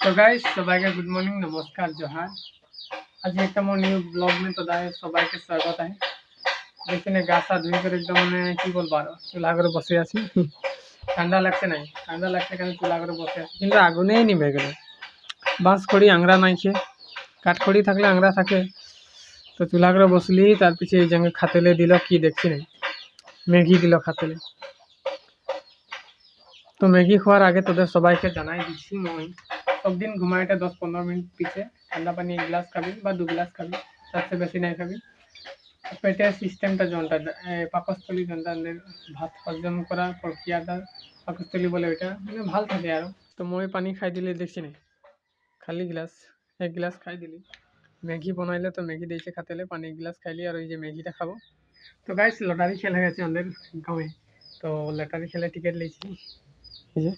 तो guys सबाइके good morning नमस्कार जोहार आज एक न्यू ब्लॉग में तो दाए सबाइके स्वागत है। देखने गासा धुई कर एकदम मैंने कि बोल बारो चूल्हा करे बसे आছি ठंडा लगते नहीं ठंडा लगते कारण चूल्हा करे बसे आছি কিন্তু আগুনেই নিভে গেল বাঁশ খড়ি আংরা নাইছে কাঠ খড়ি থাকলে আংরা থাকে তো চুলা করে বসলি তার পিছে এই জঙ্গে খাতেলে দিল কি দেখছি নাই ম্যাগি দিল খাতেলে তো ম্যাগি খাওয়ার আগে তোদের সবাইকে জানাই দিচ্ছি মই सब दिन घुमाएटा 10-15 मिनट पीछे ठंडा पानी 1 गिलास खाबी बा 2 गिलास खाबी सबसे बेसी नहीं खाबी पेटे सिस्टेमटा जोनटा पाकस्थली जोनटा भात हजम करा प्रक्रियाटा पाकस्थली बोले ওইটা মানে ভাল থাকে আর তো মই পানি খাই দিলে দেখছি না খালি গ্লাস 1 गिलास খাই দিলি ম্যাগি বানাইলে তো ম্যাগি দিয়েছে খাতেলে পানি 1 गिलास খাইলি আর ওই যে ম্যাগিটা খাবো তো গাইস লটারি খেলা হয়ে গেছে আমাদের গাঁয়ে তো লটারি খেলে টিকিট লিয়েছি এই যে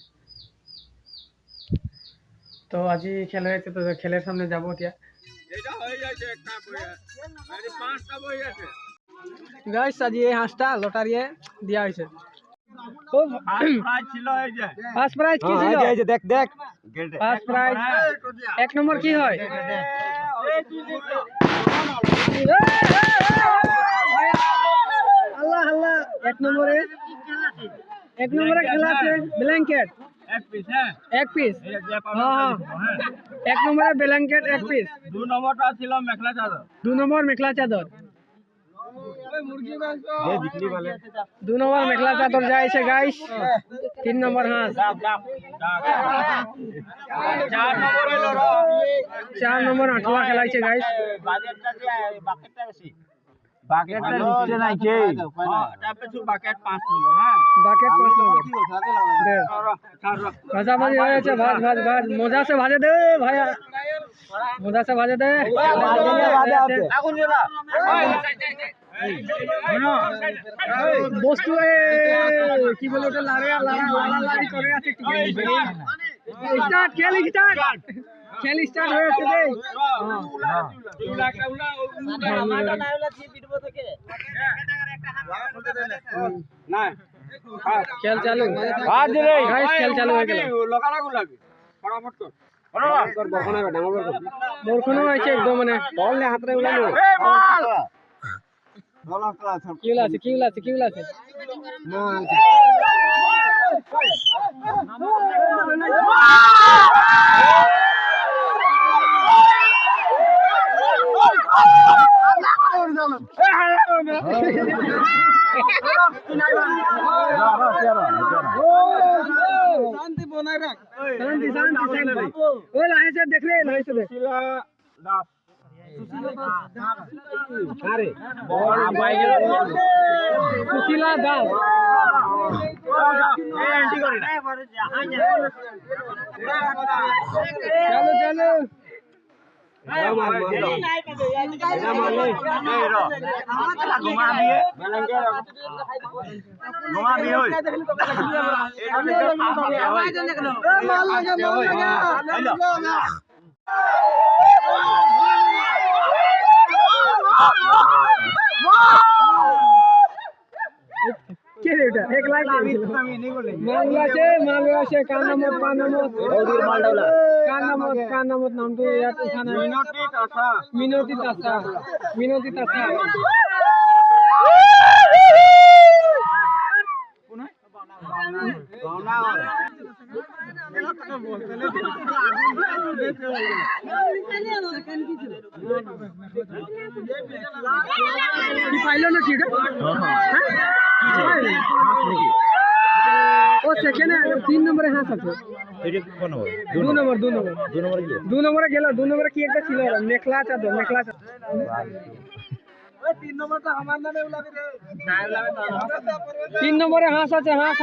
तो आज ही खेल रहे थे तो खेल सामने जाबो क्या गाइस आज ये हांसटा लटारिए दिया হইছে খুব প্রাইজ ছিল এই যে ফার্স্ট প্রাইজ কি ছিল এই যে দেখ দেখ ফার্স্ট প্রাইজ এক নম্বর কি হয় আল্লাহ আল্লাহ এক নম্বরে খেলা আছে ব্ল্যাঙ্কেট एक पीस है एक पीस हां एक नंबर है ब्लैंकेट एक पीस दो नंबर टा ছিল মেখলা চাদর दो नंबर मेखला चादर मुर्गी मांस ये बिकली वाले दो नंबर मेखला चादर जाय छे गाइस 3 नंबर हां 4 नंबर आठवा खेलाय छे गाइस बाजेटटा जे बाकेटटा बेसी बाकेटटा নিচে নাই কে हां তারপরে শুধু বাকেট 5 নম্বর হ্যাঁ বাকেট 5 নম্বর দে ভাজা ভাজি হয়ে আছে ভাজ ভাজ ভাজ মোজা से भाजे दे भाया मोजा से भाजे दे আগুন জ্বালা বস্তু কি বলে ওটা লাড়ি করে আছে স্টার্ট খেল স্টার্ট হয়ে আছে রে আমারটা না হলো জি পিটবো থেকে না খেল চালু আজ রে গাইস খেল চালু হয়ে গেল লকালাগু লাগে ফটাফট কর বরখনা ডাঙর বরখনা আছে একদম মানে বল নে হাতরে উলালো এ বল কি আছে शांति बनाए रख शांति ओए लाइन से देख ले लाइन से देख अरे सुशीला दास ए एंटी करे चलो एक लाख मालवा से कानामत नाम तो याद उठाना मिनोती तासा पाइलो ना ठीक है ओ सेकेंड है 3 नंबर हां सब এটা কোন নম্বর 2 नंबर গেল 2 नंबर কি একটা ছিল মেখলা চাদর ওই 3 নম্বরটা আমার নামে উলাবি রে না উলাবে তো 3 নম্বরে হাঁস আছে হাঁস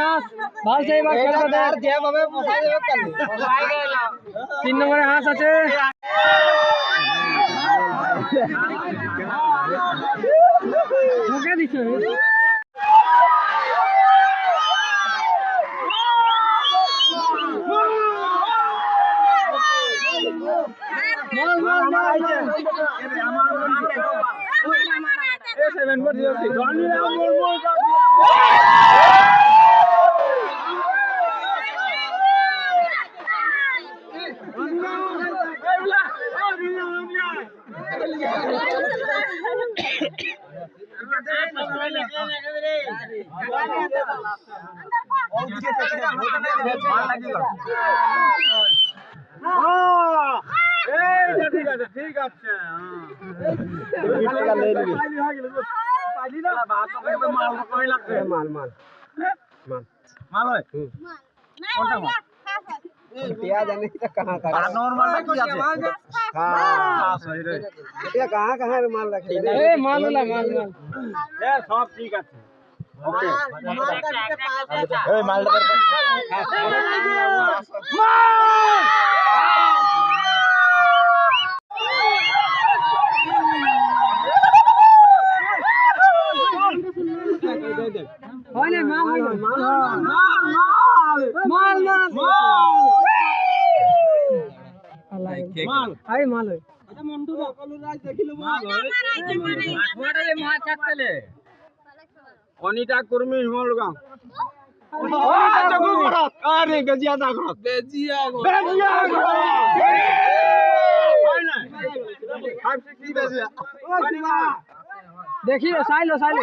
ভাল সেই বা খেলা দে আর যে ভাবে বসাই দেবে কাল 3 নম্বরে হাঁস আছে ঢোকে দিছে আমার ঠিক আছে মাল মাল মাল হয় কোনটা মাল क्या जाने कहाँ का नॉर्मल है कुछ আছে हां सही रे ये कहाँ माल रखे ए माल वाला माल माल ए सब ठीक আছে ओके ए माल হয় না মাল মাল মাল মাল আই মাল এটা মন্টু কলু রাজ দেখিলো মাল মাটালে মা চাকলে অনিতা কর্মী হিমলগাঁও আরে বেজিয়া দাগরত বেজিয়া হয় না 560 বেজিয়া দেখি সাইলো সাইলো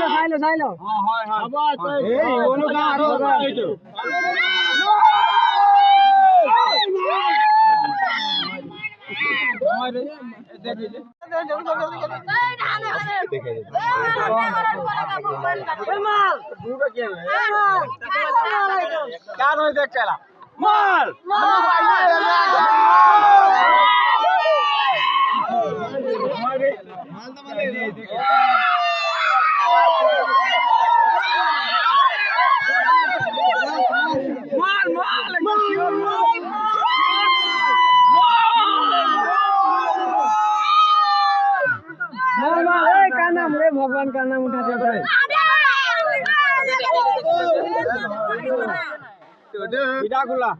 হ্যাঁ হয় আবার এই কোন গা আরো এইটো भगवान का नाम उठाते हैं खुला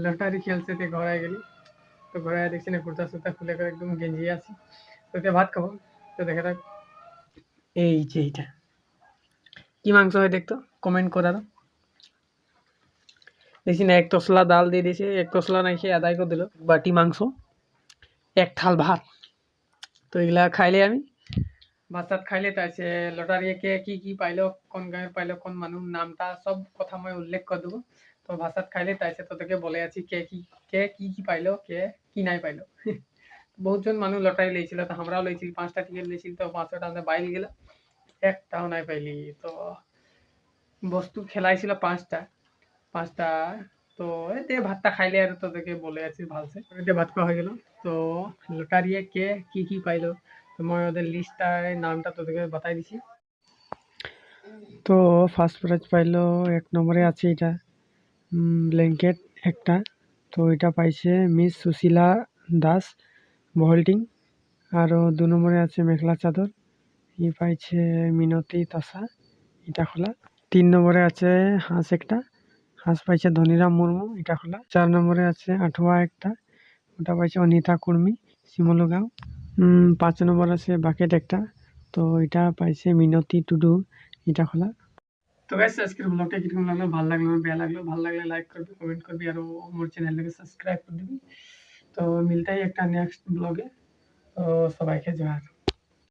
लटारी खेलते थे घर आए गली तो घर आए देखছি না কুর্তা সুতা খুলে করে একদম গেঞ্জি আছে তো তে ভাত খাবো তো দেখে থাক এই যে এটা কি মাংস হয় দেখতো কমেন্ট করা দাও দেখছি না এক তসলা ডাল দিয়ে দিয়েছে এক তসলা নাই খেয়ে আদায় করে দিল বাটি মাংস এক থাল ভাত তো এগুলা খাইলে আমি ভাত সাত খাইলে তাইছে লটারি কে কি পাইলো কোন গাঁয়ের পাইলো কোন মানুষ নামটা সব কথা মই উল্লেখ করে দেবো তো ভাত সাত খাইলে তাইছে তোদেরকে বলে আছি কে কি পাইলো কে কি নাই পাইলো বহুতজন মানুষ লটারি লেছিল তো আমরাও লেছিল 5টা টিকিট লেছিল তো 500 টাকা বাইল গেল একটাও নাই পাইলি তো বস্তু খেলাইছিল 5টা তো এতে ভাতটা খাইলে আর তোদেরকে বলে আছি ভালসে এতে ভাত খাওয়া হয়ে গেল তো লটারি কে কি পাইলো তো মই ওদের লিস্টটায় নামটা তোদেরকে বাতাই দিছি তো ফার্স্ট প্রাইজ পাইলো 1 নম্বরে আছে এটা ব্ল্যাঙ্কেট একটা তো এটা পাইছে মিস সুশীলা দাস ভল্টিং আর 2 নম্বরে আছে মেখলা চাদর ই পাইছে মিনতি তাসা এটা খোলা 3 নম্বরে আছে হাঁস একটা হাঁস পাইছে ধনিরাম মুর্মু এটা খোলা 4 নম্বরে আছে আঠুয়া একটা ওটা পাইছে অনিতা কুর্মী শিমলগাঁও 5 নম্বর আছে বাকেট একটা তো এটা পাইছে মিনতি টুডু এটা খোলা তো গাইস আজকের ব্লগটা কিরকম লাগলো ভালো লাগলো বেয়া লাগলো ভালো লাগলে লাইক করবি কমেন্ট করবি আর আমার চ্যানেলটাকে সাবস্ক্রাইব করে দিবি তো মিলতাই একটা নেক্সট ব্লগে তো সবাইকে জয়